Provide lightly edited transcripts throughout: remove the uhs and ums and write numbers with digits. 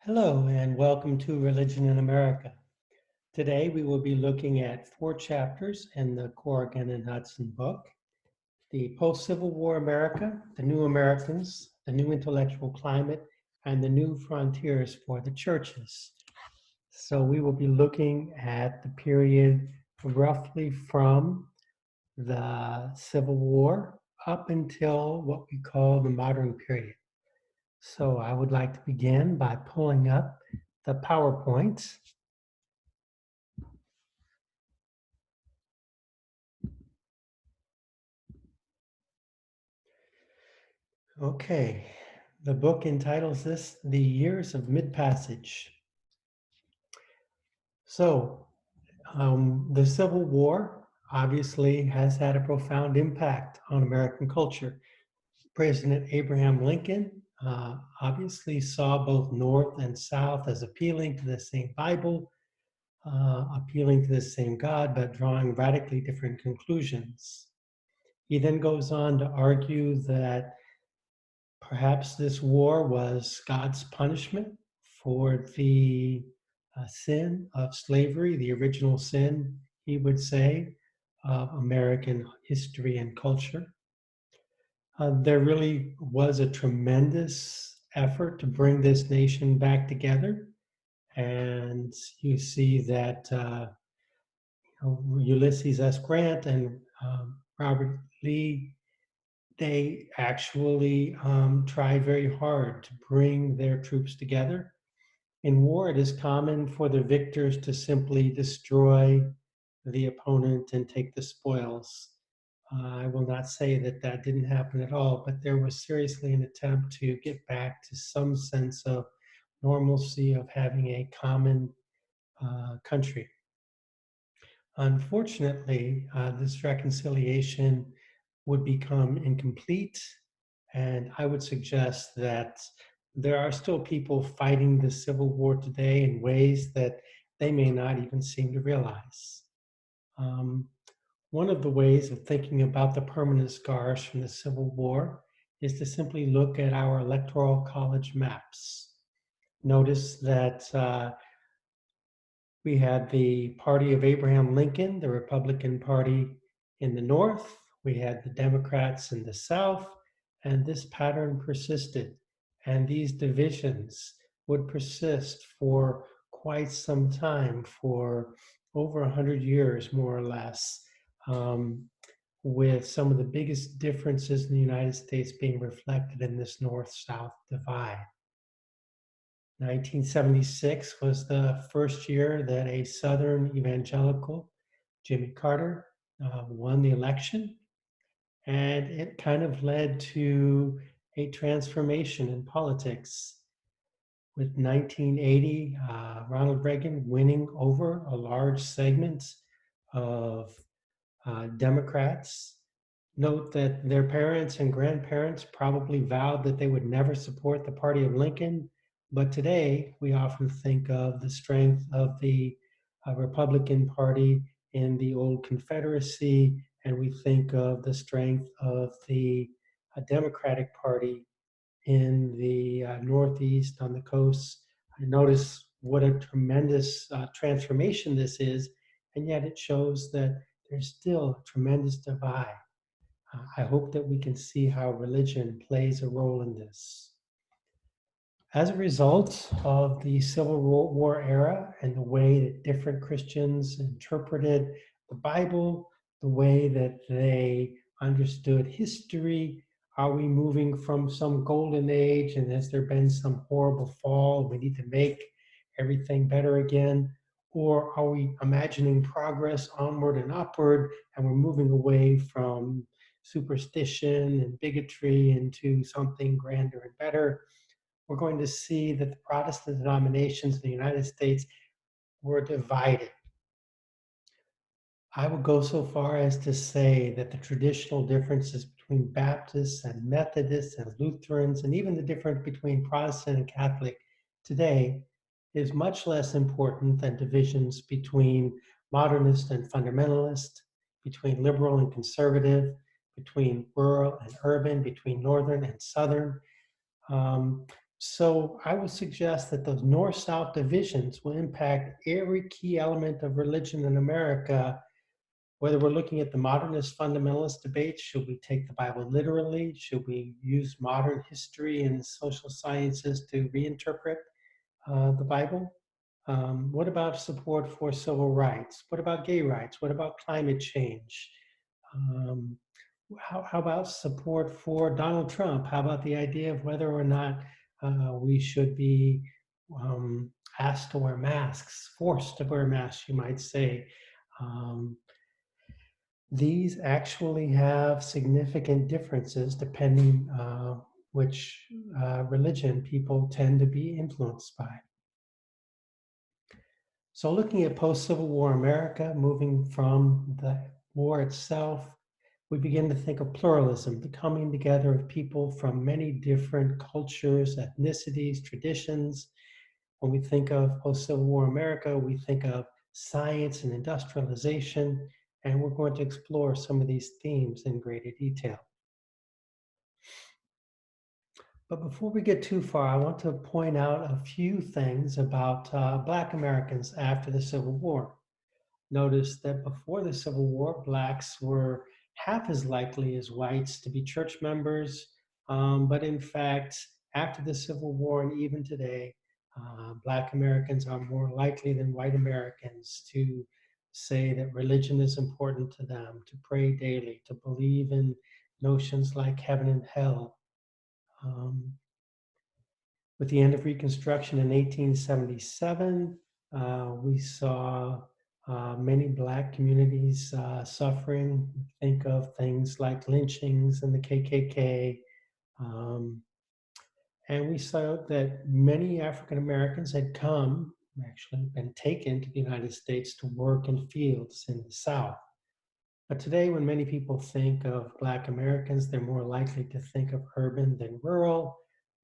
Hello and welcome to Religion in America. Today we will be looking at 4 chapters in the Corrigan and Hudson book: the post-Civil War America, the New Americans, the New Intellectual Climate, and the New Frontiers for the Churches. So we will be looking at the period roughly from the Civil War up until what we call the modern period. So I would like to begin by pulling up the PowerPoint. Okay, the book entitles this The Years of Midpassage. So, the Civil War obviously has had a profound impact on American culture. President Abraham Lincoln obviously saw both North and South as appealing to the same Bible, appealing to the same God, but drawing radically different conclusions. He then goes on to argue that perhaps this war was God's punishment for the sin of slavery, the original sin, he would say, of American history and culture. There really was a tremendous effort to bring this nation back together. And you see that Ulysses S. Grant and Robert Lee, they actually try very hard to bring their troops together. In war, it is common for the victors to simply destroy the opponent and take the spoils. I will not say that that didn't happen at all, but there was seriously an attempt to get back to some sense of normalcy, of having a common country. Unfortunately, this reconciliation would become incomplete, and I would suggest that there are still people fighting the Civil War today in ways that they may not even seem to realize. Um, One of the ways of thinking about the permanent scars from the Civil War is to simply look at our electoral college maps. Notice that we had the party of Abraham Lincoln, the Republican Party in the North. We had the Democrats in the South, and this pattern persisted. And these divisions would persist for quite some time, for over 100 years, more or less, with some of the biggest differences in the United States being reflected in this North-South divide. 1976 was the first year that a Southern evangelical, Jimmy Carter, won the election. And it kind of led to a transformation in politics. With 1980, Ronald Reagan winning over a large segment of Democrats. Note that their parents and grandparents probably vowed that they would never support the party of Lincoln, but today we often think of the strength of the Republican Party in the old Confederacy, and we think of the strength of the Democratic Party in the Northeast on the coast. I notice what a tremendous transformation this is, and yet it shows that there's still a tremendous divide. I hope that we can see how religion plays a role in this. As a result of the Civil War era and the way that different Christians interpreted the Bible, the way that they understood history, are we moving from some golden age and has there been some horrible fall? We need to make everything better again. Or are we imagining progress onward and upward and we're moving away from superstition and bigotry into something grander and better? We're going to see that the Protestant denominations in the United States were divided. I would go so far as to say that the traditional differences between Baptists and Methodists and Lutherans, and even the difference between Protestant and Catholic today, is much less important than divisions between modernist and fundamentalist, between liberal and conservative, between rural and urban, between northern and southern. So I would suggest that those north-south divisions will impact every key element of religion in America, whether we're looking at the modernist fundamentalist debate. Should we take the Bible literally? Should we use modern history and social sciences to reinterpret the Bible? What about support for civil rights? What about gay rights? What about climate change? Um, how about support for Donald Trump? How about the idea of whether or not we should be um, asked to wear masks, forced to wear masks, you might say? Um, these actually have significant differences depending which religion people tend to be influenced by. So, looking at post Civil War America, moving from the war itself, we begin to think of pluralism, the coming together of people from many different cultures, ethnicities, traditions. When we think of post Civil War America, we think of science and industrialization, and we're going to explore some of these themes in greater detail. But before we get too far, I want to point out a few things about Black Americans after the Civil War. Notice that before the Civil War, Blacks were half as likely as whites to be church members. But in fact, after the Civil War and even today, Black Americans are more likely than white Americans to say that religion is important to them, to pray daily, to believe in notions like heaven and hell. Um, with the end of Reconstruction in 1877, we saw many Black communities suffering. Think of things like lynchings and the KKK. Um, and we saw that many African Americans had come, actually been taken to the United States to work in fields in the South. But today, when many people think of Black Americans, they're more likely to think of urban than rural.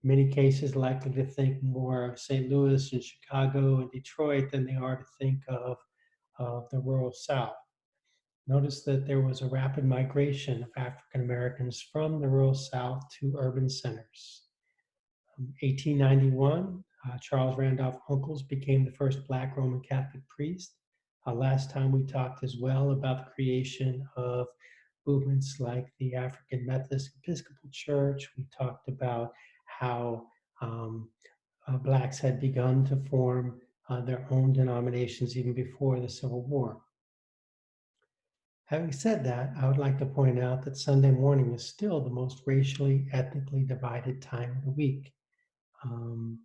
In many cases, likely to think more of St. Louis and Chicago and Detroit than they are to think of the rural South. Notice that there was a rapid migration of African Americans from the rural South to urban centers. 1891, Charles Randolph Uncles became the first Black Roman Catholic priest. Last time we talked as well about the creation of movements like the African Methodist Episcopal Church. We talked about how Blacks had begun to form their own denominations even before the Civil War. Having said that, I would like to point out that Sunday morning is still the most racially, ethnically divided time of the week. Um,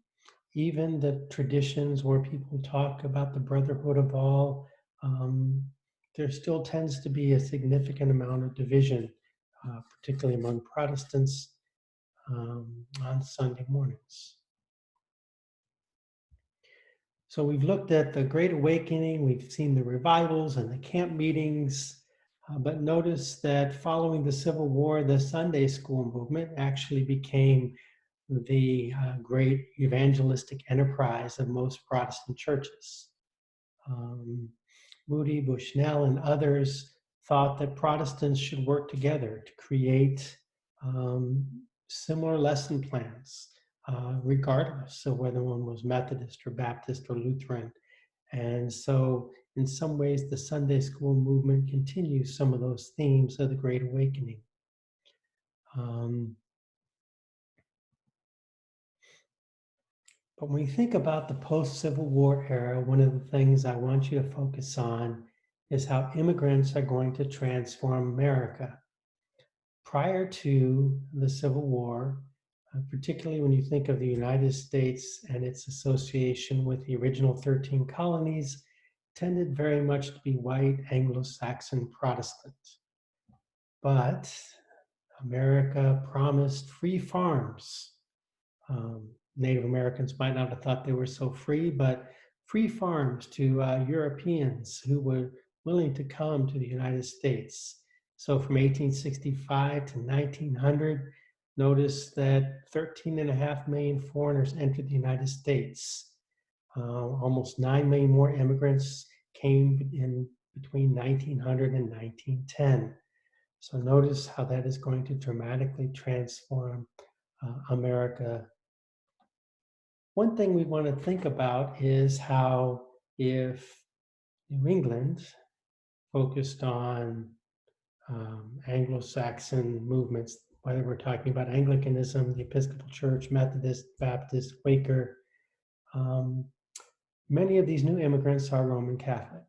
Even the traditions where people talk about the brotherhood of all, um, there still tends to be a significant amount of division, particularly among Protestants on Sunday mornings. So we've looked at the Great Awakening, we've seen the revivals and the camp meetings, but notice that following the Civil War, the Sunday school movement actually became the great evangelistic enterprise of most Protestant churches. Moody, Bushnell, and others thought that Protestants should work together to create um, similar lesson plans, regardless of whether one was Methodist or Baptist or Lutheran. And so, in some ways, the Sunday school movement continues some of those themes of the Great Awakening. Um, But when you think about the post-Civil War era, one of the things I want you to focus on is how immigrants are going to transform America. Prior to the Civil War, particularly when you think of the United States and its association with the original 13 colonies, tended very much to be white, Anglo-Saxon, Protestant. But America promised free farms. Native Americans might not have thought they were so free, but free farms to Europeans who were willing to come to the United States. So from 1865 to 1900, notice that 13.5 million foreigners entered the United States. Almost 9 million more immigrants came in between 1900 and 1910. So notice how that is going to dramatically transform America One thing we want to think about is how if New England focused on Anglo-Saxon movements, whether we're talking about Anglicanism, the Episcopal Church, Methodist, Baptist, Quaker, um, many of these new immigrants are Roman Catholic.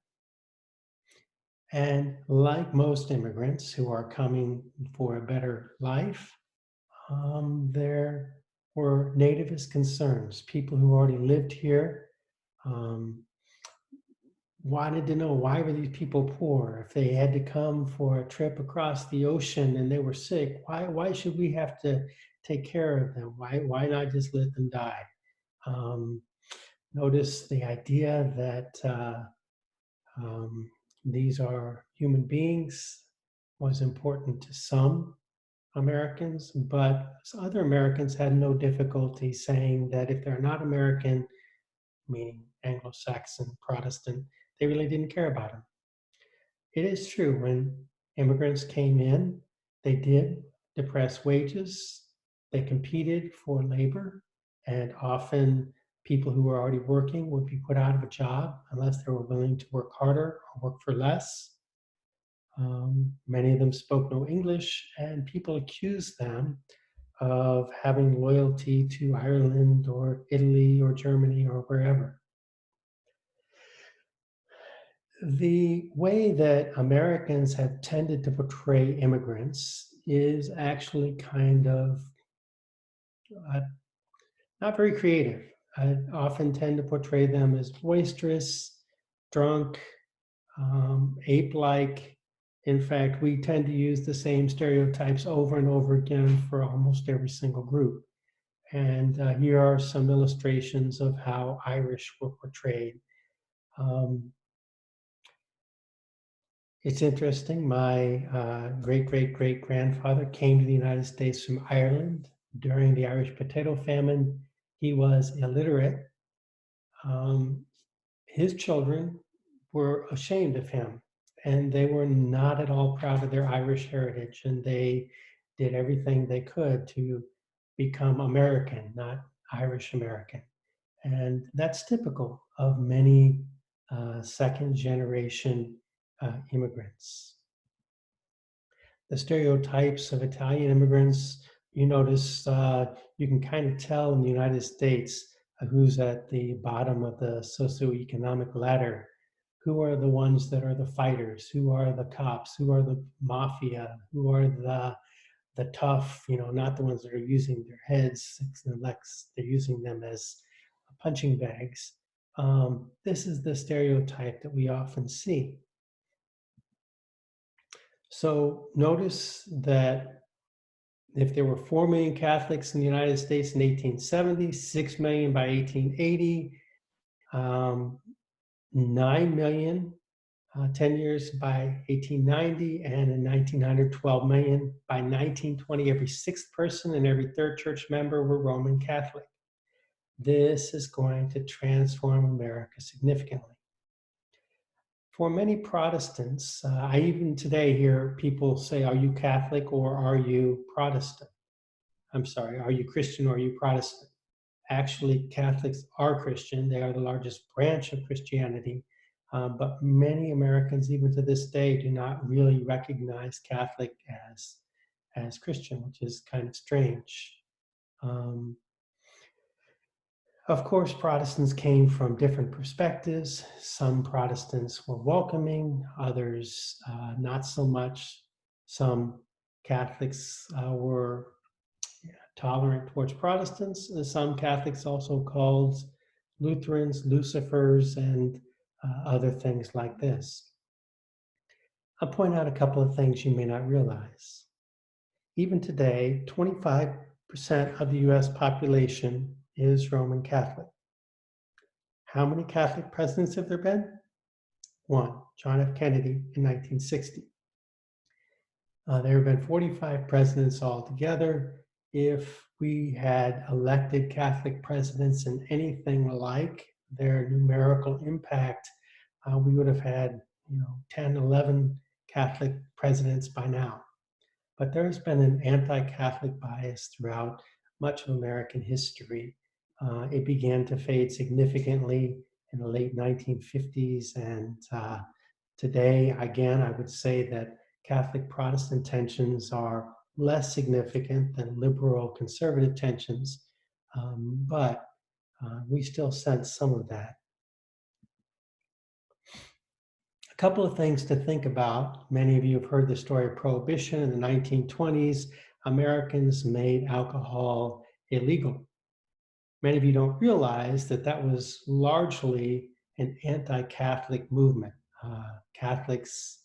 And like most immigrants who are coming for a better life, there were nativist concerns. People who already lived here um, wanted to know, why were these people poor? If they had to come for a trip across the ocean and they were sick, why should we have to take care of them? Why not just let them die? Um, Notice the idea that um, these are human beings was important to some Americans, but other Americans had no difficulty saying that if they're not American, meaning Anglo-Saxon, Protestant, they really didn't care about them. It is true, when immigrants came in, they did depress wages, they competed for labor, and often people who were already working would be put out of a job unless they were willing to work harder or work for less. Many of them spoke no English, and people accused them of having loyalty to Ireland or Italy or Germany or wherever. The way that Americans have tended to portray immigrants is actually kind of uh, not very creative. I often tend to portray them as boisterous, drunk, ape-like. In fact, we tend to use the same stereotypes over and over again for almost every single group. And here are some illustrations of how Irish were portrayed. Um, it's interesting. My great great great grandfather came to the United States from Ireland during the Irish potato famine. He was illiterate. Um, his children were ashamed of him, and they were not at all proud of their Irish heritage, and they did everything they could to become American, not Irish American. And that's typical of many second generation immigrants. The stereotypes of Italian immigrants, you notice, you can kind of tell in the United States who's at the bottom of the socioeconomic ladder. Who are the ones that are the fighters? Who are the cops? Who are the mafia? Who are the tough, not the ones that are using their heads, they're using them as punching bags. This is the stereotype that we often see. So notice that if there were 4 million Catholics in the United States in 1870, 6 million by 1880, 9 million 10 years by 1890, and in 1900, 12 million. By 1920, every sixth person and every third church member were Roman Catholic. This is going to transform America significantly. For many Protestants, I even today hear people say, are you Catholic or are you Protestant? I'm sorry, are you Christian or are you Protestant? Actually, Catholics are Christian. They are the largest branch of Christianity. But many Americans, even to this day, do not really recognize Catholic as Christian, which is kind of strange. Of course, Protestants came from different perspectives. Some Protestants were welcoming, others not so much. Some Catholics were tolerant towards Protestants. Some Catholics also called Lutherans Lucifers and other things like this. I'll point out a couple of things you may not realize. Even today, 25% of the US population is Roman Catholic. How many Catholic presidents have there been? One, John F. Kennedy in 1960. There have been 45 presidents altogether. If we had elected Catholic presidents in anything like their numerical impact, we would have had 10, 11 Catholic presidents by now. But there's been an anti-Catholic bias throughout much of American history. It began to fade significantly in the late 1950s, and today, again, I would say that Catholic Protestant tensions are less significant than liberal conservative tensions, but we still sense some of that. A couple of things to think about. Many of you have heard the story of Prohibition. In the 1920s, Americans made alcohol illegal. Many of you don't realize that that was largely an anti-Catholic movement. Catholics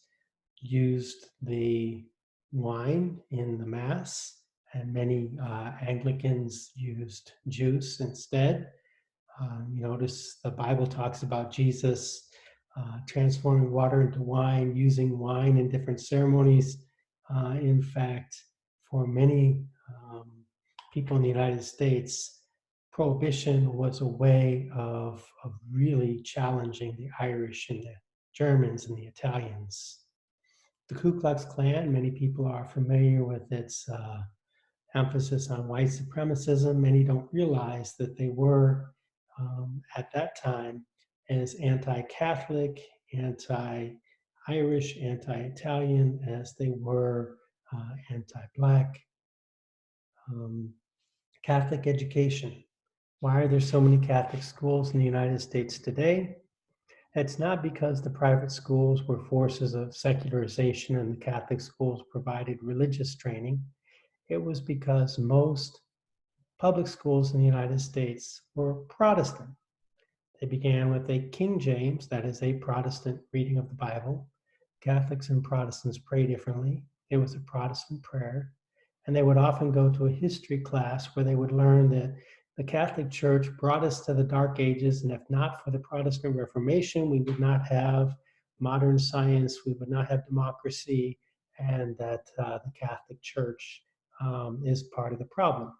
used the wine in the Mass, and many Anglicans used juice instead. You notice the Bible talks about Jesus transforming water into wine, using wine in different ceremonies. In fact, for many people in the United States, Prohibition was a way of really challenging the Irish and the Germans and the Italians. The Ku Klux Klan, many people are familiar with its emphasis on white supremacism. Many don't realize that they were, at that time, as anti-Catholic, anti-Irish, anti-Italian as they were anti-Black. Catholic education. Why are there so many Catholic schools in the United States today? It's not because the private schools were forces of secularization and the Catholic schools provided religious training. It was because most public schools in the United States were Protestant. They began with a King James, that is a Protestant reading of the Bible. Catholics and Protestants pray differently. It was a Protestant prayer. And they would often go to a history class where they would learn that the Catholic Church brought us to the Dark Ages, and if not for the Protestant Reformation, we would not have modern science, we would not have democracy, and that the Catholic Church is part of the problem.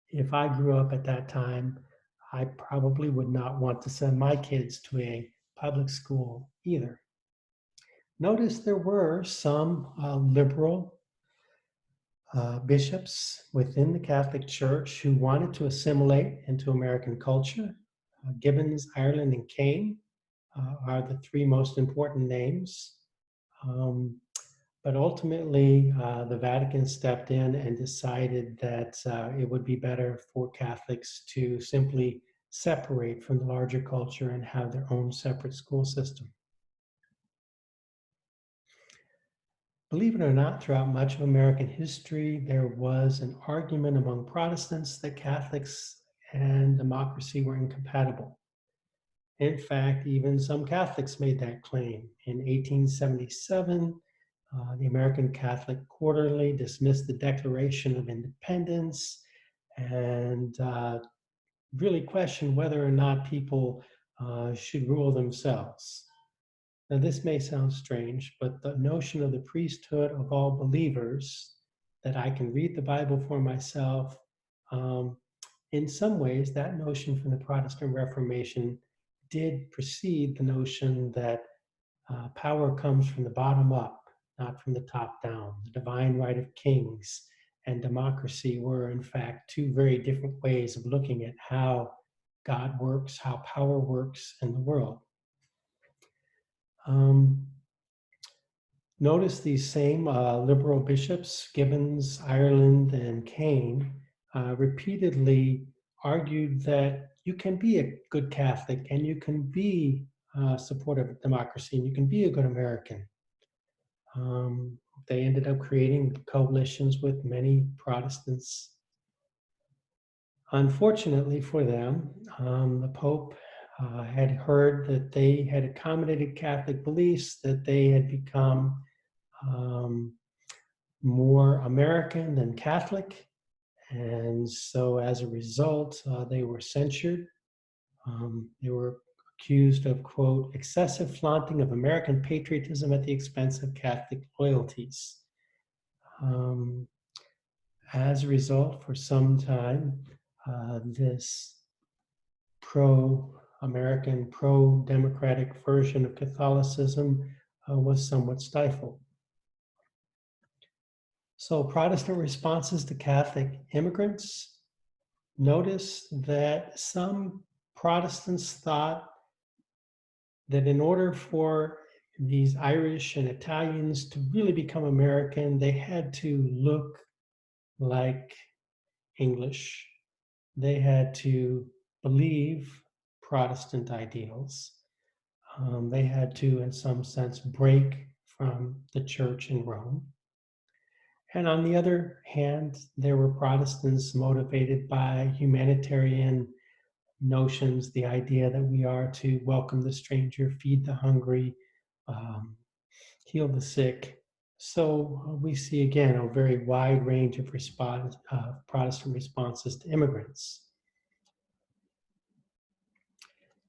If I grew up at that time, I probably would not want to send my kids to a public school either. Notice there were some liberal bishops within the Catholic Church who wanted to assimilate into American culture. Gibbons, Ireland, and Kane are the three most important names. But ultimately, the Vatican stepped in and decided that it would be better for Catholics to simply separate from the larger culture and have their own separate school system. Believe it or not, throughout much of American history, there was an argument among Protestants that Catholics and democracy were incompatible. In fact, even some Catholics made that claim. In 1877, the American Catholic Quarterly dismissed the Declaration of Independence and really questioned whether or not people should rule themselves. Now, this may sound strange, but the notion of the priesthood of all believers, that I can read the Bible for myself, in some ways, that notion from the Protestant Reformation did precede the notion that power comes from the bottom up, not from the top down. The divine right of kings and democracy were, in fact, two very different ways of looking at how God works, how power works in the world. Notice these same liberal bishops, Gibbons, Ireland, and Kane, repeatedly argued that you can be a good Catholic and you can be supportive of democracy and you can be a good American. They ended up creating coalitions with many Protestants. Unfortunately for them, the Pope had heard that they had accommodated Catholic beliefs, that they had become more American than Catholic. And so as a result, they were censured. They were accused of, quote, excessive flaunting of American patriotism at the expense of Catholic loyalties. As a result, for some time, this pro-American, pro-democratic version of Catholicism was somewhat stifled. So Protestant responses to Catholic immigrants. notice that some Protestants thought that in order for these Irish and Italians to really become American, they had to look like English. They had to believe Protestant ideals. They had to, in some sense, break from the church in Rome. And on the other hand, there were Protestants motivated by humanitarian notions, the idea that we are to welcome the stranger, feed the hungry, um, heal the sick. So we see again a very wide range of Protestant responses to immigrants.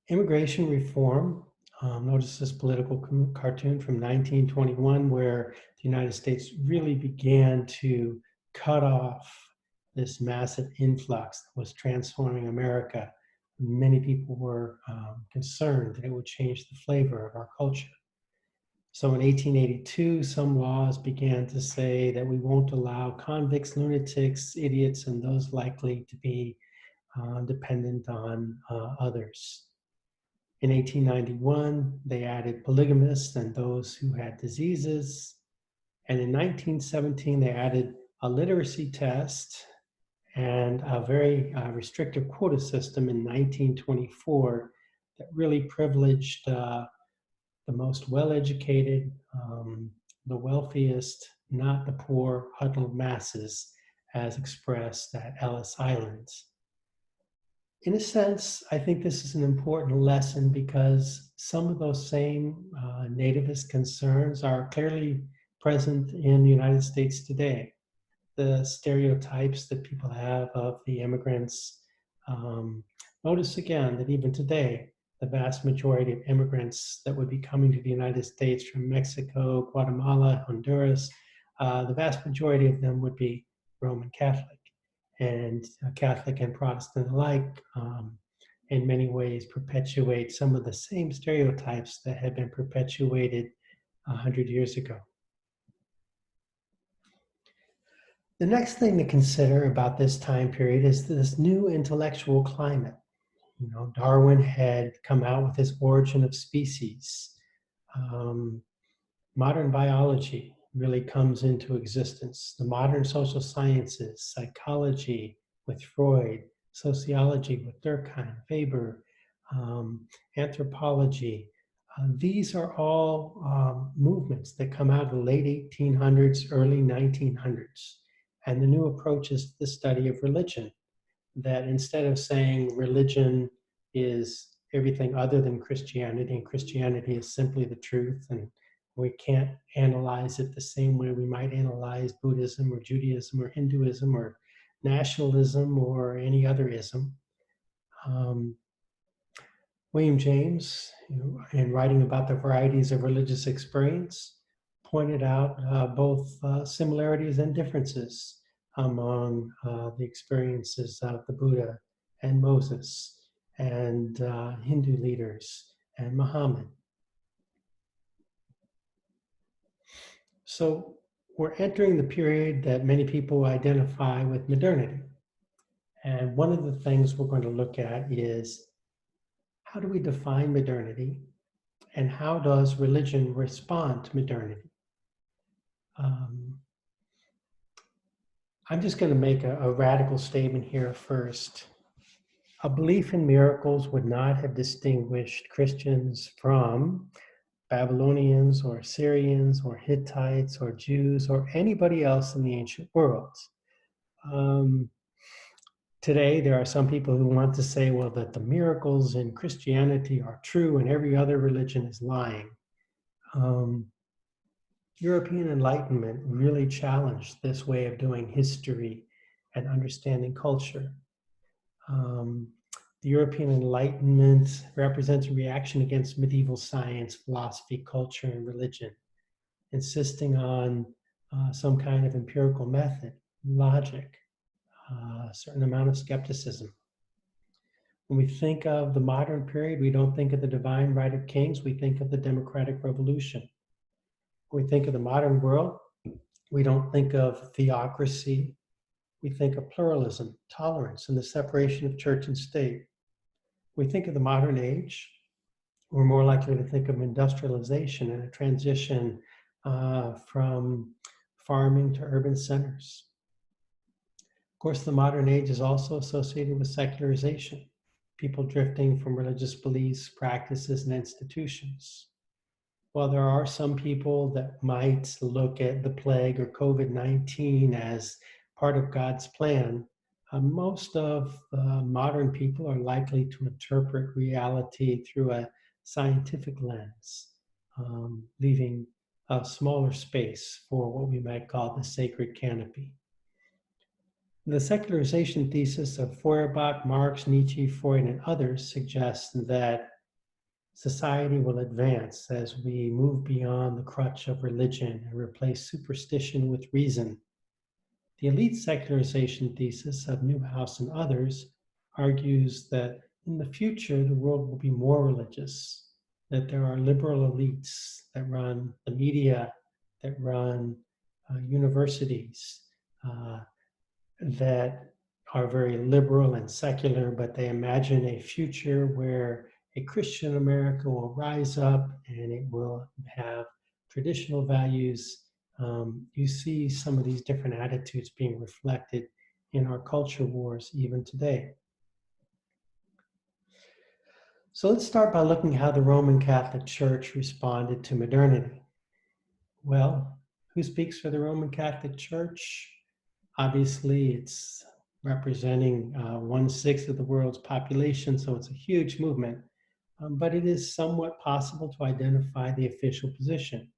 Immigration reform, notice this political cartoon from 1921 where the United States really began to cut off this massive influx that was transforming America. Many people were concerned that it would change the flavor of our culture. So in 1882, some laws began to say that we won't allow convicts, lunatics, idiots, and those likely to be dependent on others. In 1891, they added polygamists and those who had diseases. And in 1917, they added a literacy test and a very restrictive quota system in 1924 that really privileged the most well-educated, the wealthiest, not the poor, huddled masses, as expressed at Ellis Island. In a sense, I think this is an important lesson because some of those same nativist concerns are clearly present in the United States today. The stereotypes that people have of the immigrants. Notice again that even today, the vast majority of immigrants that would be coming to the United States from Mexico, Guatemala, Honduras, the vast majority of them would be Roman Catholic. And Catholic and Protestant alike, in many ways, perpetuate some of the same stereotypes that had been perpetuated 100 years ago. The next thing to consider about this time period is this new intellectual climate. You know, Darwin had come out with his Origin of Species. Modern biology really comes into existence. The modern social sciences, psychology with Freud, sociology with Durkheim, Weber, anthropology. These are all movements that come out of the late 1800s, early 1900s. And the new approach is the study of religion, that instead of saying religion is everything other than Christianity, and Christianity is simply the truth, and we can't analyze it the same way we might analyze Buddhism or Judaism or Hinduism or nationalism or any other ism. William James, in writing about the varieties of religious experience, pointed out both similarities and differences among the experiences of the Buddha and Moses and Hindu leaders and Muhammad. So we're entering the period that many people identify with modernity. And one of the things we're going to look at is how do we define modernity and how does religion respond to modernity? I'm just going to make a radical statement here first. A belief in miracles would not have distinguished Christians from Babylonians or Assyrians or Hittites or Jews or anybody else in the ancient world. Today, there are some people who want to say, well, that the miracles in Christianity are true and every other religion is lying. European Enlightenment really challenged this way of doing history and understanding culture. The European Enlightenment represents a reaction against medieval science, philosophy, culture, and religion, insisting on some kind of empirical method, logic, a certain amount of skepticism. When we think of the modern period, we don't think of the divine right of kings, we think of the democratic revolution. When we think of the modern world, we don't think of theocracy, we think of pluralism, tolerance, and the separation of church and state. We think of the modern age, we're more likely to think of industrialization and a transition from farming to urban centers. Of course, the modern age is also associated with secularization, people drifting from religious beliefs, practices, and institutions. While there are some people that might look at the plague or COVID-19 as part of God's plan, most of modern people are likely to interpret reality through a scientific lens, leaving a smaller space for what we might call the sacred canopy. The secularization thesis of Feuerbach, Marx, Nietzsche, Freud, and others suggests that society will advance as we move beyond the crutch of religion and replace superstition with reason. The elite secularization thesis of Newhouse and others argues that in the future, the world will be more religious, that there are liberal elites that run the media, that run universities, that are very liberal and secular, but they imagine a future where a Christian America will rise up and it will have traditional values. You see some of these different attitudes being reflected in our culture wars even today. So let's start by looking how the Roman Catholic Church responded to modernity. Well, who speaks for the Roman Catholic Church? Obviously, it's representing 1/6 of the world's population, so it's a huge movement. But it is somewhat possible to identify the official position.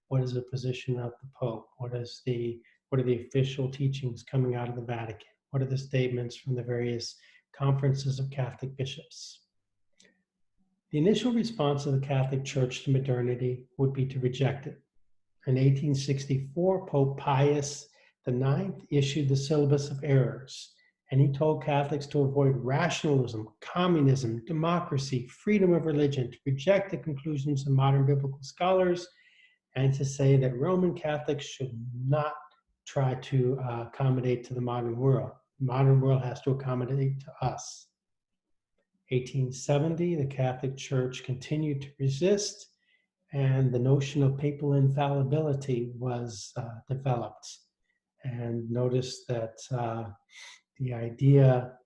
What is the position of the Pope? What are the official teachings coming out of the Vatican? What are the statements from the various conferences of Catholic bishops? The initial response of the Catholic Church to modernity would be to reject it. In 1864, Pope Pius IX issued the Syllabus of Errors, and he told Catholics to avoid rationalism, communism, democracy, freedom of religion, to reject the conclusions of modern biblical scholars, and to say that Roman Catholics should not try to accommodate to the modern world. The modern world has to accommodate to us. 1870, the Catholic Church continued to resist, and the notion of papal infallibility was developed. And notice that the idea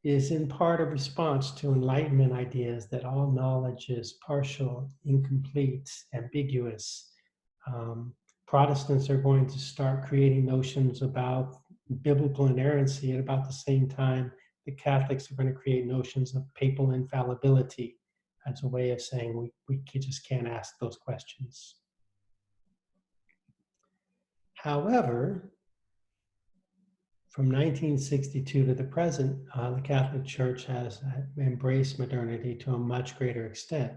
is in part a response to Enlightenment ideas that all knowledge is partial, incomplete, ambiguous. Protestants are going to start creating notions about biblical inerrancy at about the same time the Catholics are going to create notions of papal infallibility as a way of saying we just can't ask those questions. However, from 1962 to the present, the Catholic Church has embraced modernity to a much greater extent.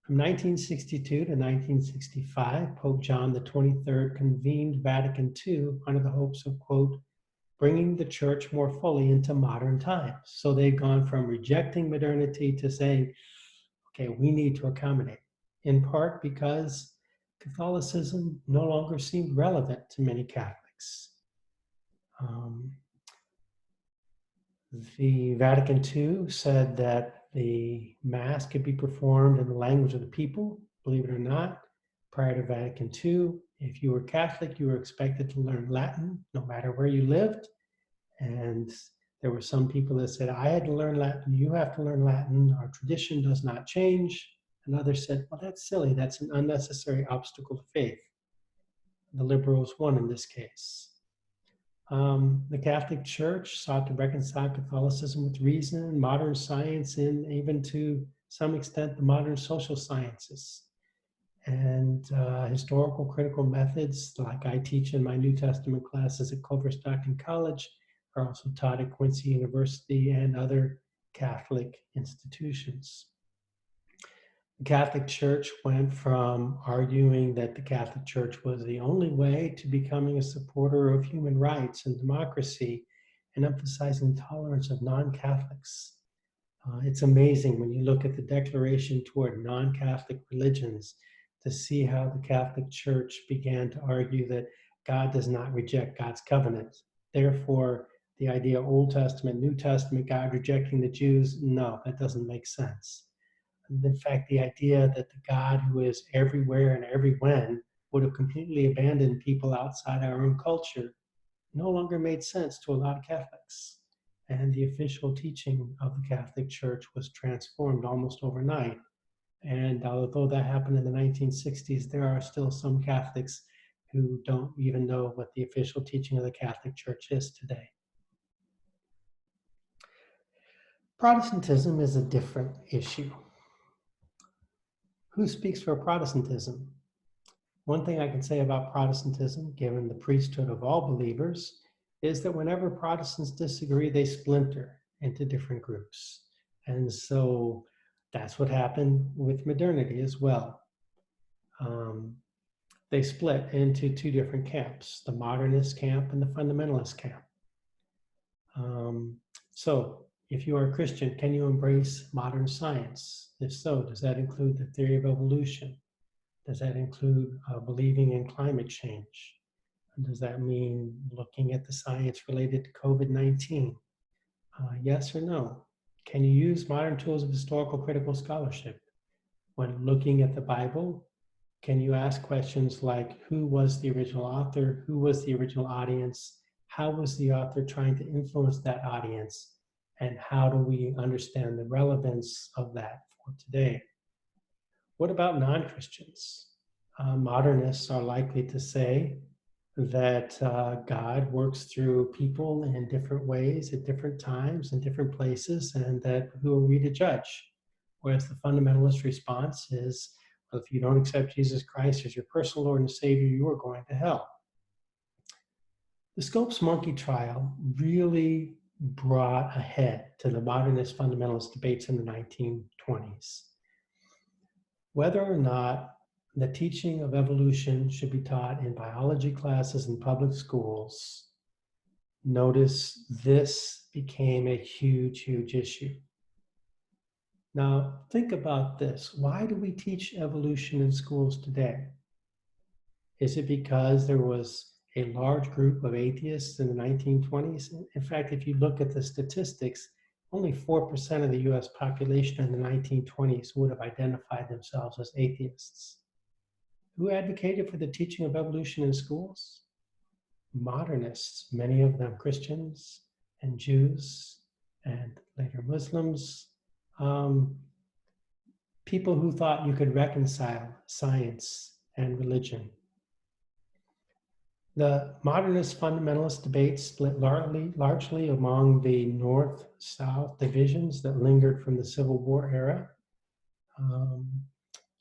From 1962 to 1965, Pope John the 23rd convened Vatican II under the hopes of, quote, bringing the church more fully into modern times. So they've gone from rejecting modernity to saying, okay, we need to accommodate, in part because Catholicism no longer seemed relevant to many Catholics. The Vatican II said that the Mass could be performed in the language of the people, believe it or not. Prior to Vatican II, if you were Catholic, you were expected to learn Latin no matter where you lived. And there were some people that said, I had to learn Latin, you have to learn Latin, our tradition does not change. And others said, well, that's silly, that's an unnecessary obstacle to faith. The liberals won in this case. The Catholic Church sought to reconcile Catholicism with reason, modern science, and even to some extent the modern social sciences. And historical critical methods, like I teach in my New Testament classes at Culver Stockton College, are also taught at Quincy University and other Catholic institutions. The Catholic Church went from arguing that the Catholic Church was the only way to becoming a supporter of human rights and democracy and emphasizing tolerance of non-Catholics. It's amazing when you look at the declaration toward non-Catholic religions to see how the Catholic Church began to argue that God does not reject God's covenant, Therefore, the idea of Old Testament, New Testament, God rejecting the Jews, no, that doesn't make sense. And in fact, the idea that the God who is everywhere and every when would have completely abandoned people outside our own culture no longer made sense to a lot of Catholics. And the official teaching of the Catholic Church was transformed almost overnight. And although that happened in the 1960s, there are still some Catholics who don't even know what the official teaching of the Catholic Church is today. Protestantism is a different issue. Who speaks for Protestantism? One thing I can say about Protestantism, given the priesthood of all believers, is that whenever Protestants disagree, they splinter into different groups. And so that's what happened with modernity as well. They split into two different camps, the modernist camp and the fundamentalist camp. So if you are a Christian, can you embrace modern science? If so, does that include the theory of evolution? Does that include believing in climate change? And does that mean looking at the science related to COVID-19? Yes or no? Can you use modern tools of historical critical scholarship? When looking at the Bible, can you ask questions like, who was the original author? Who was the original audience? How was the author trying to influence that audience? And how do we understand the relevance of that for today? What about non-Christians? Modernists are likely to say that God works through people in different ways at different times and different places, and that who are we to judge? Whereas the fundamentalist response is, well, if you don't accept Jesus Christ as your personal Lord and Savior, you are going to hell. The Scopes monkey trial really brought a head to the modernist fundamentalist debates in the 1920s. Whether or not the teaching of evolution should be taught in biology classes in public schools, notice this became a huge, huge issue. Now, think about this. Why do we teach evolution in schools today? Is it because there was a large group of atheists in the 1920s? In fact, if you look at the statistics, only 4% of the US population in the 1920s would have identified themselves as atheists. Who advocated for the teaching of evolution in schools? Modernists, many of them Christians and Jews and later Muslims. People who thought you could reconcile science and religion. The modernist fundamentalist debate split largely among the North-South divisions that lingered from the Civil War era.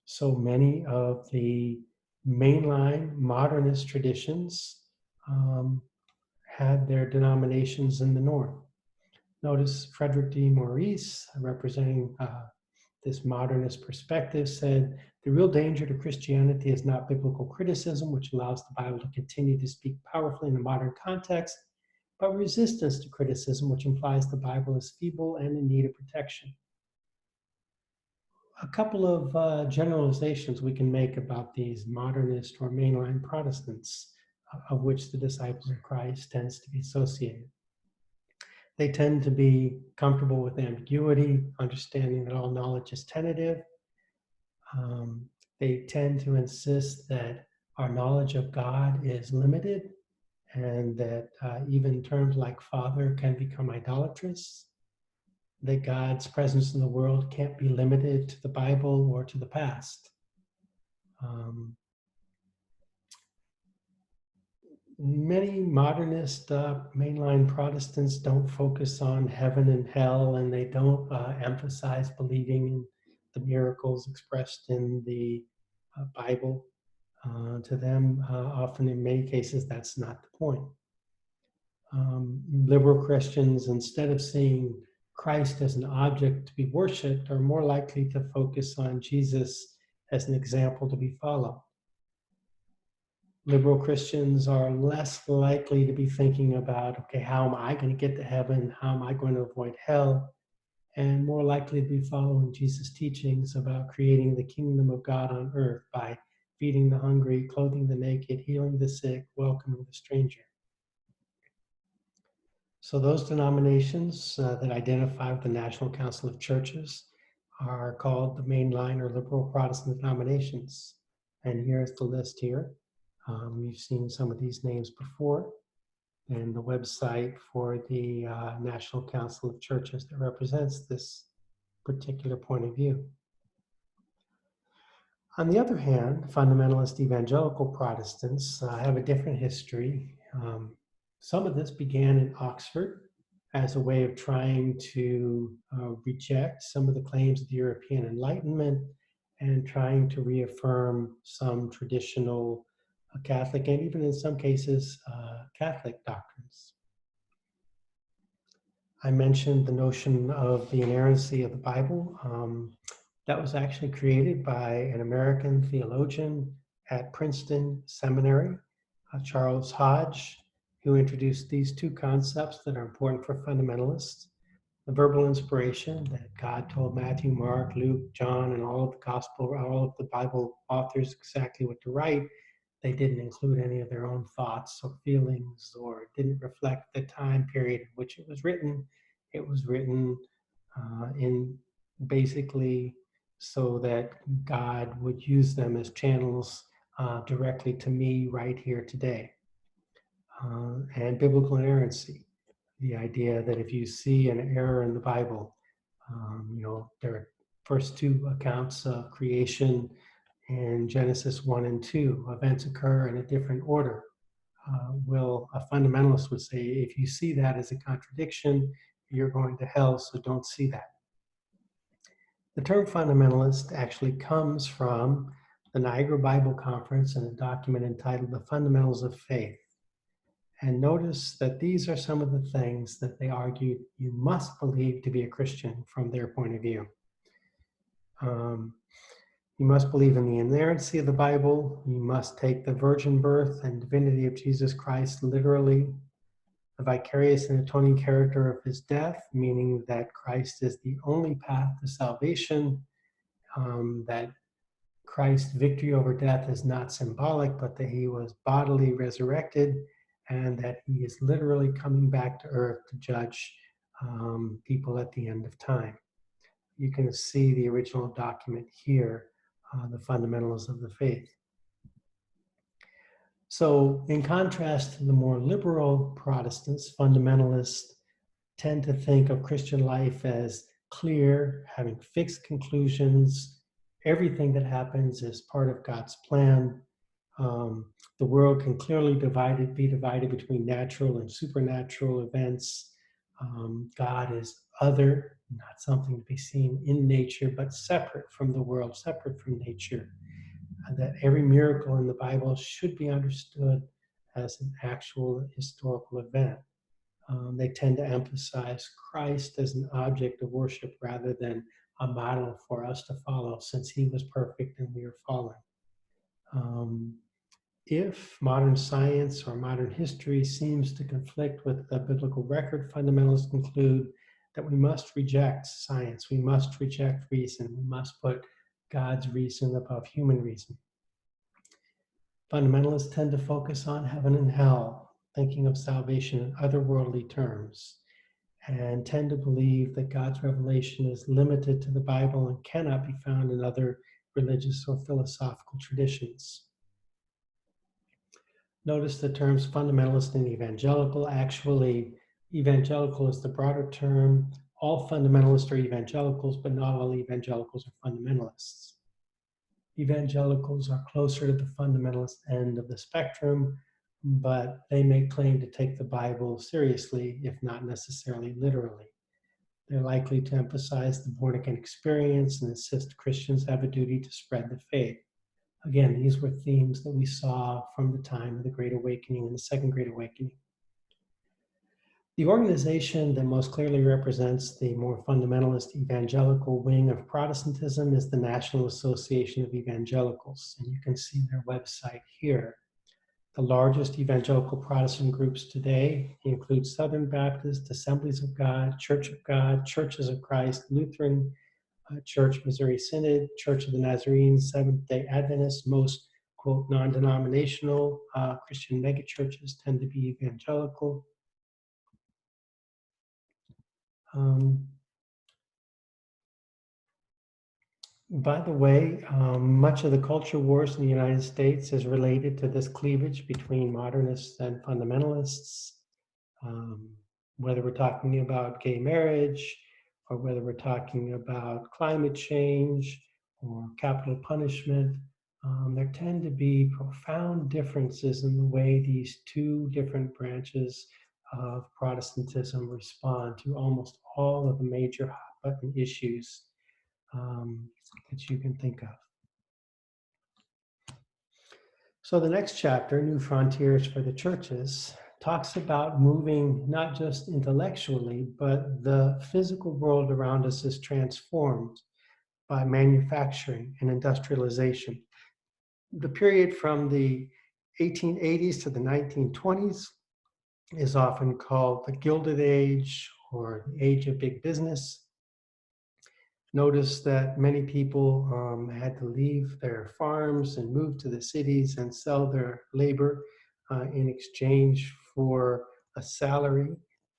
So many of the mainline modernist traditions had their denominations in the North. Notice Frederick D. Maurice, representing this modernist perspective, said, the real danger to Christianity is not biblical criticism, which allows the Bible to continue to speak powerfully in a modern context, but resistance to criticism, which implies the Bible is feeble and in need of protection. A couple of generalizations we can make about these modernist or mainline Protestants, of which the Disciples of Christ tends to be associated. They tend to be comfortable with ambiguity, understanding that all knowledge is tentative. They tend to insist that our knowledge of God is limited, and that even terms like Father can become idolatrous, that God's presence in the world can't be limited to the Bible or to the past. Many modernist mainline Protestants don't focus on heaven and hell, and they don't emphasize believing in the miracles expressed in the Bible. To them, often in many cases, that's not the point. Liberal Christians, instead of seeing Christ as an object to be worshipped, are more likely to focus on Jesus as an example to be followed. Liberal Christians are less likely to be thinking about, okay, how am I going to get to heaven? How am I going to avoid hell? And more likely to be following Jesus' teachings about creating the kingdom of God on earth by feeding the hungry, clothing the naked, healing the sick, welcoming the stranger. So those denominations that identify with the National Council of Churches are called the mainline or liberal Protestant denominations. And here's the list here. You've seen some of these names before, and the website for the National Council of Churches that represents this particular point of view. On the other hand, fundamentalist evangelical Protestants have a different history. Some of this began in Oxford as a way of trying to reject some of the claims of the European Enlightenment and trying to reaffirm some traditional Catholic and even in some cases Catholic doctrines. I mentioned the notion of the inerrancy of the Bible. That was actually created by an American theologian at Princeton Seminary, Charles Hodge, who introduced these two concepts that are important for fundamentalists. The verbal inspiration that God told Matthew, Mark, Luke, John, and all of the gospel, all of the Bible authors exactly what to write. They didn't include any of their own thoughts or feelings or didn't reflect the time period in which it was written. It was written in basically so that God would use them as channels directly to me right here today. And biblical inerrancy, the idea that if you see an error in the Bible, there are first two accounts of creation in Genesis 1 and 2, events occur in a different order. A fundamentalist would say, if you see that as a contradiction, you're going to hell, so don't see that. The term fundamentalist actually comes from the Niagara Bible Conference and a document entitled The Fundamentals of Faith. And notice that these are some of the things that they argued you must believe to be a Christian from their point of view. You must believe in the inerrancy of the Bible. You must take the virgin birth and divinity of Jesus Christ literally. The vicarious and atoning character of his death, meaning that Christ is the only path to salvation, that Christ's victory over death is not symbolic, but that he was bodily resurrected, and that he is literally coming back to earth to judge people at the end of time. You can see the original document here, the fundamentals of the faith. So in contrast to the more liberal Protestants, fundamentalists tend to think of Christian life as clear, having fixed conclusions. Everything that happens is part of God's plan. The world can clearly be divided between natural and supernatural events. God is other, not something to be seen in nature, but separate from the world, separate from nature. And that every miracle in the Bible should be understood as an actual historical event. They tend to emphasize Christ as an object of worship rather than a model for us to follow, since he was perfect and we are fallen. If modern science or modern history seems to conflict with the biblical record, fundamentalists conclude that we must reject science, we must reject reason, we must put God's reason above human reason. Fundamentalists tend to focus on heaven and hell, thinking of salvation in otherworldly terms, and tend to believe that God's revelation is limited to the Bible and cannot be found in other religious or philosophical traditions. Notice the terms fundamentalist and evangelical. Actually, evangelical is the broader term. All fundamentalists are evangelicals, but not all evangelicals are fundamentalists. Evangelicals are closer to the fundamentalist end of the spectrum, but they may claim to take the Bible seriously, if not necessarily literally. They're likely to emphasize the born-again experience and insist Christians have a duty to spread the faith. Again, these were themes that we saw from the time of the Great Awakening and the Second Great Awakening. The organization that most clearly represents the more fundamentalist evangelical wing of Protestantism is the National Association of Evangelicals, and you can see their website here. The largest evangelical Protestant groups today include Southern Baptist, Assemblies of God, Church of God, Churches of Christ, Lutheran Church, Missouri Synod, Church of the Nazarene, Seventh-day Adventists. Most, quote, non-denominational Christian megachurches tend to be evangelical. Um, by the way, much of the culture wars in the United States is related to this cleavage between modernists and fundamentalists. Um, whether we're talking about gay marriage, or whether we're talking about climate change or capital punishment, there tend to be profound differences in the way these two different branches of Protestantism respond to almost all of the major hot button issues um, that you can think of. So the next chapter, New Frontiers for the Churches, talks about moving not just intellectually, but the physical world around us is transformed by manufacturing and industrialization. The period from the 1880s to the 1920s is often called the Gilded Age or the Age of Big Business. Notice that many people had to leave their farms and move to the cities and sell their labor in exchange for a salary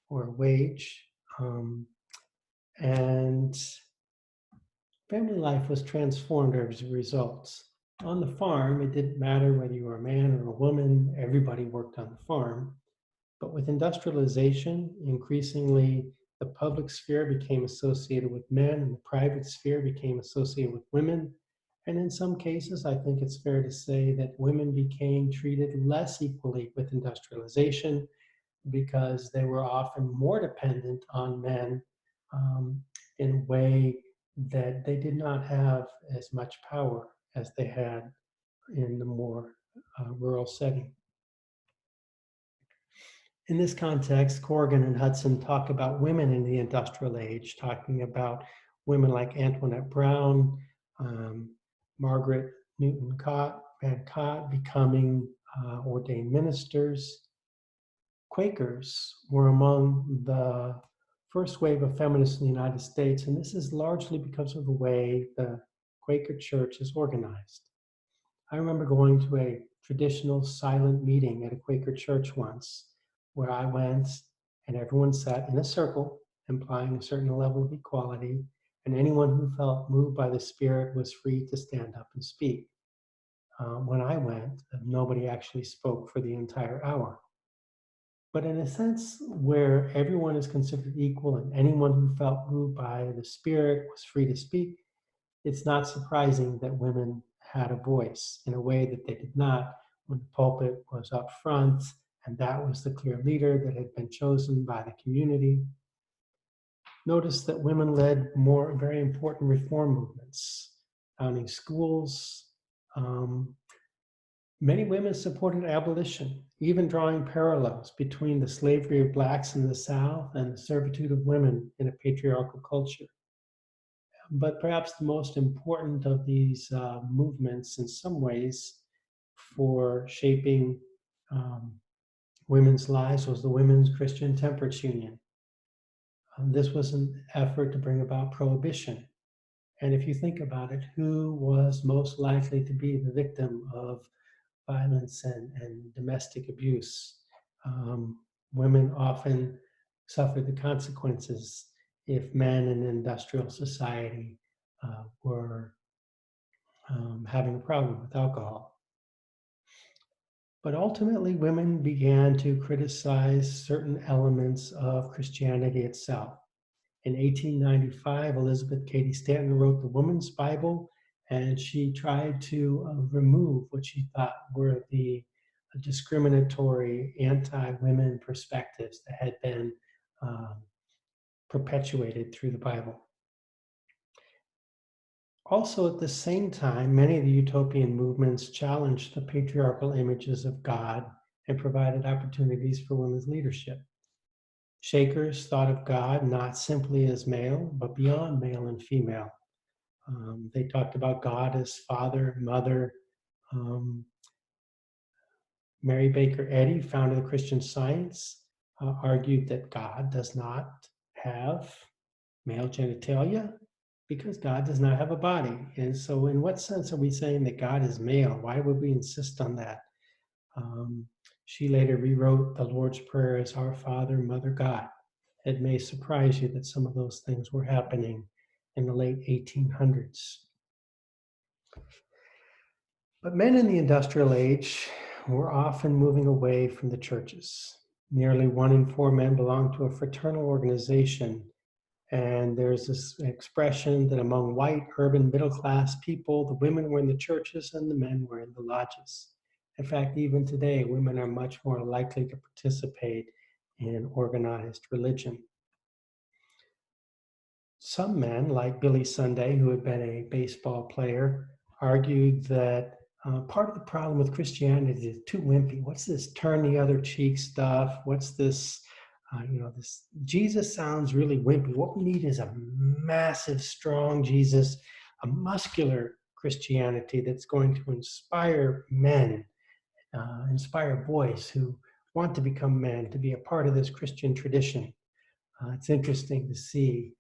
or a wage. And family life was transformed as a result. On the farm, it didn't matter whether you were a man or a woman, everybody worked on the farm. But with industrialization, increasingly the public sphere became associated with men and the private sphere became associated with women. And in some cases, I think it's fair to say that women became treated less equally with industrialization because they were often more dependent on men in a way that they did not have as much power as they had in the more rural setting. In this context, Corrigan and Hudson talk about women in the industrial age, talking about women like Antoinette Brown, Margaret Newton Van Cott becoming ordained ministers. Quakers were among the first wave of feminists in the United States, and this is largely because of the way the Quaker church is organized. I remember going to a traditional silent meeting at a Quaker church once, where I went and everyone sat in a circle, implying a certain level of equality, and anyone who felt moved by the Spirit was free to stand up and speak. When I went, nobody actually spoke for the entire hour. But in a sense where everyone is considered equal and anyone who felt moved by the Spirit was free to speak, it's not surprising that women had a voice in a way that they did not when the pulpit was up front and that was the clear leader that had been chosen by the community. Notice that women led more very important reform movements, founding schools. Many women supported abolition, even drawing parallels between the slavery of blacks in the South and the servitude of women in a patriarchal culture. But perhaps the most important of these movements in some ways for shaping women's lives was the Women's Christian Temperance Union. This was an effort to bring about prohibition. And if you think about it, who was most likely to be the victim of violence and domestic abuse? Women often suffered the consequences if men in an industrial society were having a problem with alcohol. But ultimately, women began to criticize certain elements of Christianity itself. In 1895, Elizabeth Cady Stanton wrote the Woman's Bible, and she tried to remove what she thought were the discriminatory anti-women perspectives that had been perpetuated through the Bible. Also, at the same time, many of the utopian movements challenged the patriarchal images of God and provided opportunities for women's leadership. Shakers thought of God not simply as male, but beyond male and female. They talked about God as father, mother. Mary Baker Eddy, founder of Christian Science, argued that God does not have male genitalia because God does not have a body. And so in what sense are we saying that God is male? Why would we insist on that? She later rewrote the Lord's Prayer as Our Father, Mother God. It may surprise you that some of those things were happening in the late 1800s. But men in the industrial age were often moving away from the churches. Nearly 1 in 4 men belonged to a fraternal organization. And there's this expression that among white, urban, middle class people, the women were in the churches and the men were in the lodges. In fact, even today, women are much more likely to participate in organized religion. Some men, like Billy Sunday, who had been a baseball player, argued that part of the problem with Christianity is too wimpy. What's this turn the other cheek stuff? What's this, this Jesus sounds really wimpy. What we need is a massive, strong Jesus, a muscular Christianity that's going to inspire men, inspire boys who want to become men, to be a part of this Christian tradition. It's interesting to see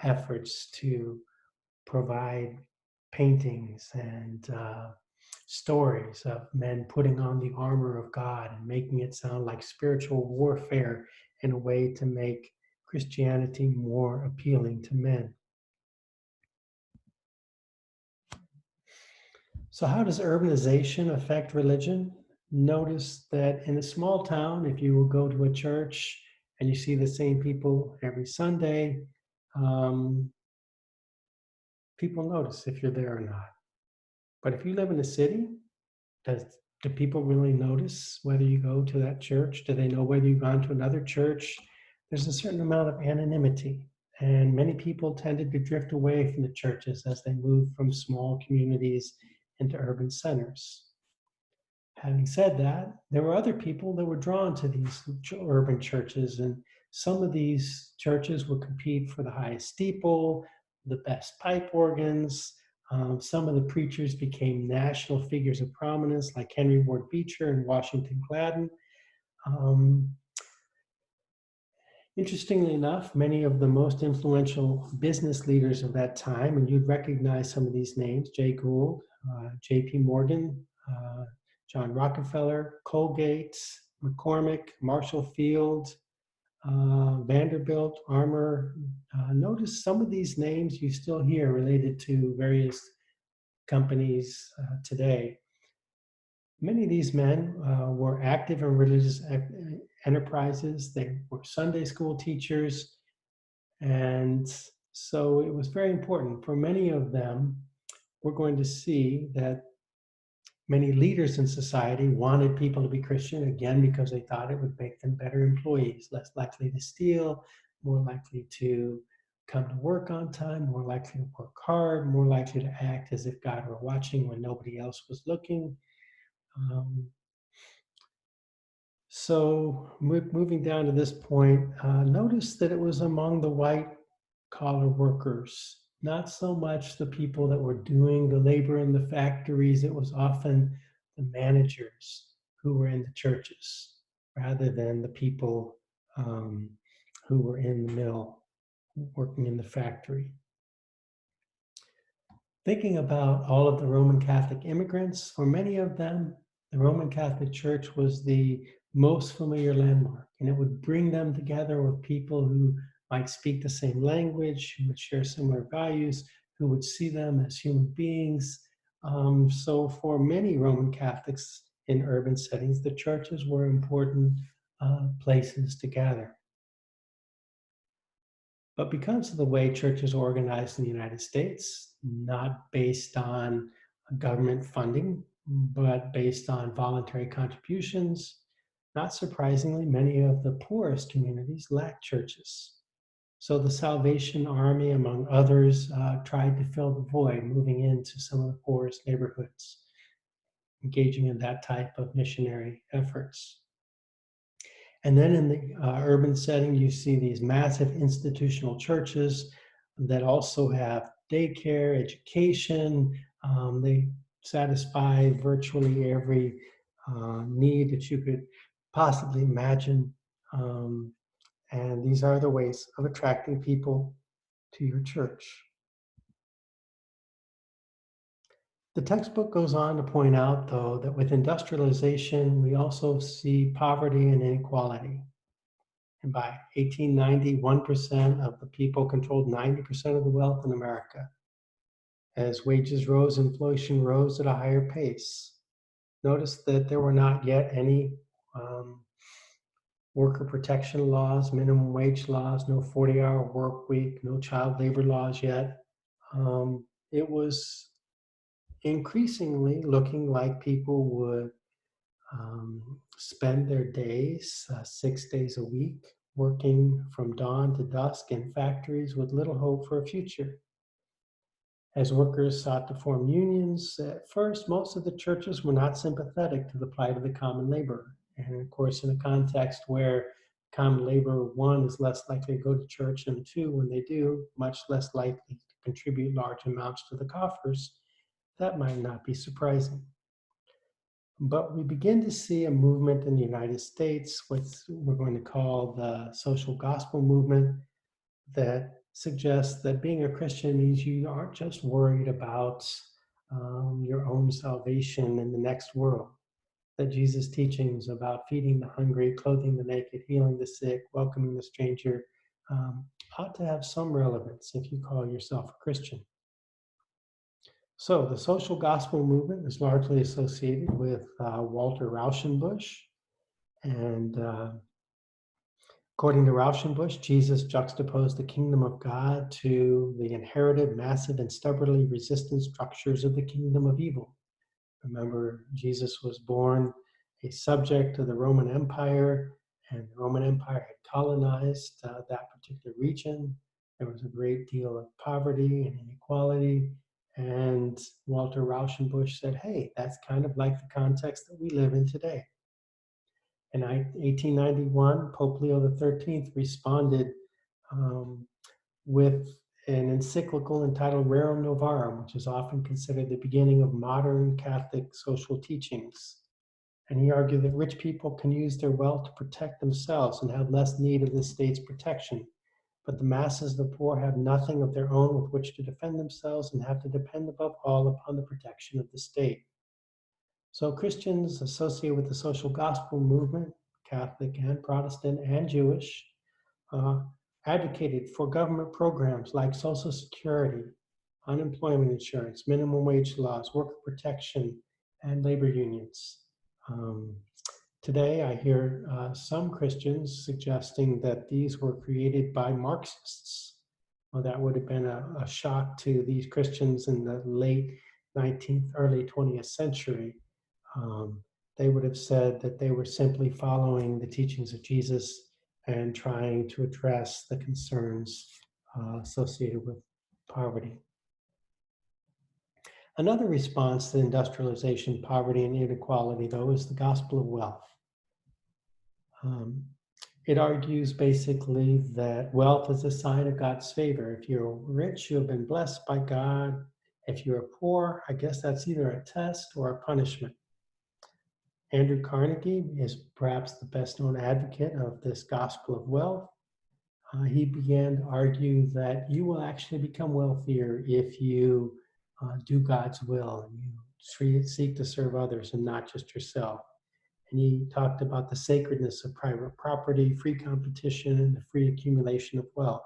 efforts to provide paintings and stories of men putting on the armor of God and making it sound like spiritual warfare in a way to make Christianity more appealing to men. So, how does urbanization affect religion? Notice that in a small town, if you will go to a church and you see the same people every Sunday, um, people notice if you're there or not. But if you live in a city, do people really notice whether you go to that church? Do they know whether you've gone to another church? There's a certain amount of anonymity, and many people tended to drift away from the churches as they moved from small communities into urban centers. Having said that, there were other people that were drawn to these urban churches, and some of these churches would compete for the highest steeple, the best pipe organs. Some of the preachers became national figures of prominence, like Henry Ward Beecher and Washington Gladden. Um, Interestingly enough, many of the most influential business leaders of that time, and you'd recognize some of these names: Jay Gould, J.P. Morgan, John Rockefeller, Colgate, McCormick, Marshall Field, Vanderbilt, Armour. Notice some of these names you still hear related to various companies today. Many of these men were active in religious enterprises. They were Sunday school teachers. And so it was very important. For many of them, we're going to see that many leaders in society wanted people to be Christian, again, because they thought it would make them better employees, less likely to steal, more likely to come to work on time, more likely to work hard, more likely to act as if God were watching when nobody else was looking. So moving down to this point, notice that it was among the white collar workers, not so much the people that were doing the labor in the factories. It was often the managers who were in the churches rather than the people who were in the mill working in the factory. Thinking about all of the Roman Catholic immigrants, for many of them, the Roman Catholic Church was the most familiar landmark, and it would bring them together with people who might speak the same language, who would share similar values, who would see them as human beings. So for many Roman Catholics in urban settings, the churches were important places to gather. But because of the way churches are organized in the United States, not based on government funding, but based on voluntary contributions, not surprisingly, many of the poorest communities lack churches. So the Salvation Army, among others, tried to fill the void, moving into some of the poorest neighborhoods, engaging in that type of missionary efforts. And then in the urban setting, you see these massive institutional churches that also have daycare, education. They satisfy virtually every need that you could possibly imagine. And these are the ways of attracting people to your church. The textbook goes on to point out, though, that with industrialization, we also see poverty and inequality. And by 1890, 1% of the people controlled 90% of the wealth in America. As wages rose, inflation rose at a higher pace. Notice that there were not yet any worker protection laws, minimum wage laws, no 40-hour work week, no child labor laws yet. It was increasingly looking like people would spend their days, 6 days a week, working from dawn to dusk in factories with little hope for a future. As workers sought to form unions, at first, most of the churches were not sympathetic to the plight of the common laborer. And of course, in a context where common laborer, one, is less likely to go to church, and two, when they do, much less likely to contribute large amounts to the coffers, that might not be surprising. But we begin to see a movement in the United States, what we're going to call the social gospel movement, that suggests that being a Christian means you aren't just worried about your own salvation in the next world. That Jesus' teachings about feeding the hungry, clothing the naked, healing the sick, welcoming the stranger ought to have some relevance if you call yourself a Christian. So the social gospel movement is largely associated with Walter Rauschenbusch. And according to Rauschenbusch, Jesus juxtaposed the kingdom of God to the inherited, massive, and stubbornly resistant structures of the kingdom of evil. Remember, Jesus was born a subject of the Roman Empire, and the Roman Empire had colonized that particular region. There was a great deal of poverty and inequality. And Walter Rauschenbusch said, hey, that's kind of like the context that we live in today. In 1891, Pope Leo XIII responded with an encyclical entitled Rerum Novarum, which is often considered the beginning of modern Catholic social teachings. And he argued that rich people can use their wealth to protect themselves and have less need of the state's protection. But the masses of the poor have nothing of their own with which to defend themselves and have to depend above all upon the protection of the state. So Christians associated with the social gospel movement, Catholic and Protestant and Jewish, advocated for government programs like Social Security, unemployment insurance, minimum wage laws, worker protection, and labor unions. Today, I hear some Christians suggesting that these were created by Marxists. Well, that would have been a shock to these Christians in the late 19th, early 20th century. They would have said that they were simply following the teachings of Jesus and trying to address the concerns associated with poverty. Another response to industrialization, poverty, and inequality, though, is the gospel of wealth. It argues basically that wealth is a sign of God's favor. If you're rich, you have been blessed by God. If you're poor, I guess that's either a test or a punishment. Andrew Carnegie is perhaps the best known advocate of this gospel of wealth. He began to argue that you will actually become wealthier if you do God's will and you seek to serve others and not just yourself. And he talked about the sacredness of private property, free competition, and the free accumulation of wealth.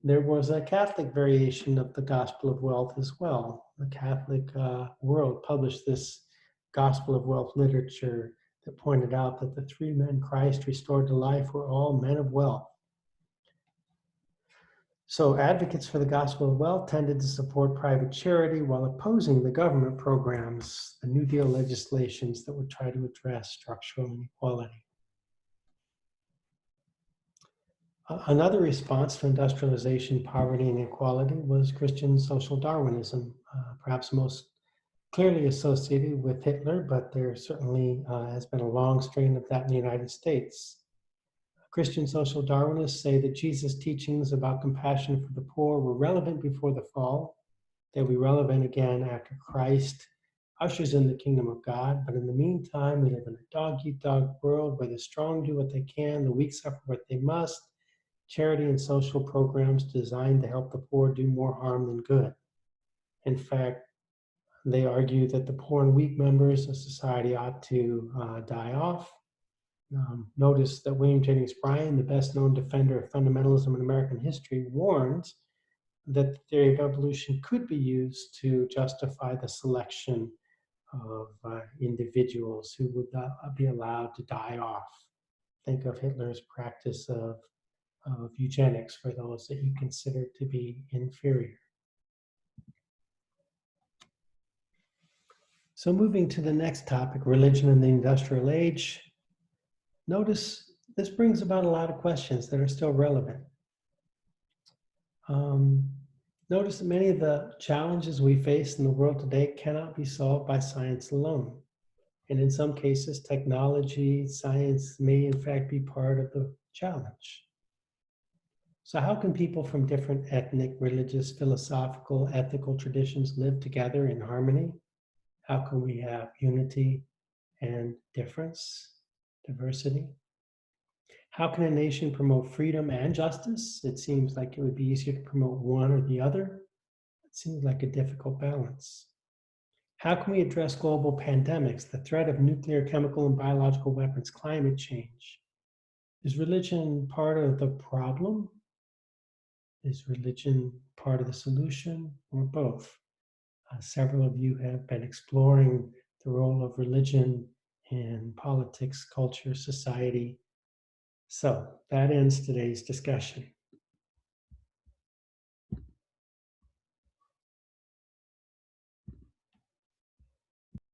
There was a Catholic variation of the gospel of wealth as well. The Catholic world published this gospel of wealth literature that pointed out that the three men Christ restored to life were all men of wealth. So advocates for the gospel of wealth tended to support private charity while opposing the government programs, the New Deal legislations that would try to address structural inequality. Another response to industrialization, poverty, and inequality was Christian social Darwinism, perhaps most clearly associated with Hitler, but there certainly has been a long strain of that in the United States. Christian social Darwinists say that Jesus' teachings about compassion for the poor were relevant before the fall. They'll be relevant again after Christ ushers in the kingdom of God. But in the meantime, we live in a dog-eat-dog world where the strong do what they can, the weak suffer what they must. Charity and social programs designed to help the poor do more harm than good. In fact, they argue that the poor and weak members of society ought to die off. Notice that William Jennings Bryan, the best known defender of fundamentalism in American history, warned that the theory of evolution could be used to justify the selection of individuals who would not be allowed to die off. Think of Hitler's practice of eugenics for those that you consider to be inferior. So moving to the next topic, religion in the industrial age. Notice this brings about a lot of questions that are still relevant. Notice that many of the challenges we face in the world today cannot be solved by science alone. And in some cases, technology, science may in fact be part of the challenge. So how can people from different ethnic, religious, philosophical, ethical traditions live together in harmony? How can we have unity and difference, diversity? How can a nation promote freedom and justice? It seems like it would be easier to promote one or the other. It seems like a difficult balance. How can we address global pandemics, the threat of nuclear, chemical, and biological weapons, climate change? Is religion part of the problem? Is religion part of the solution, or both? Several of you have been exploring the role of religion in politics, culture, society. So that ends today's discussion.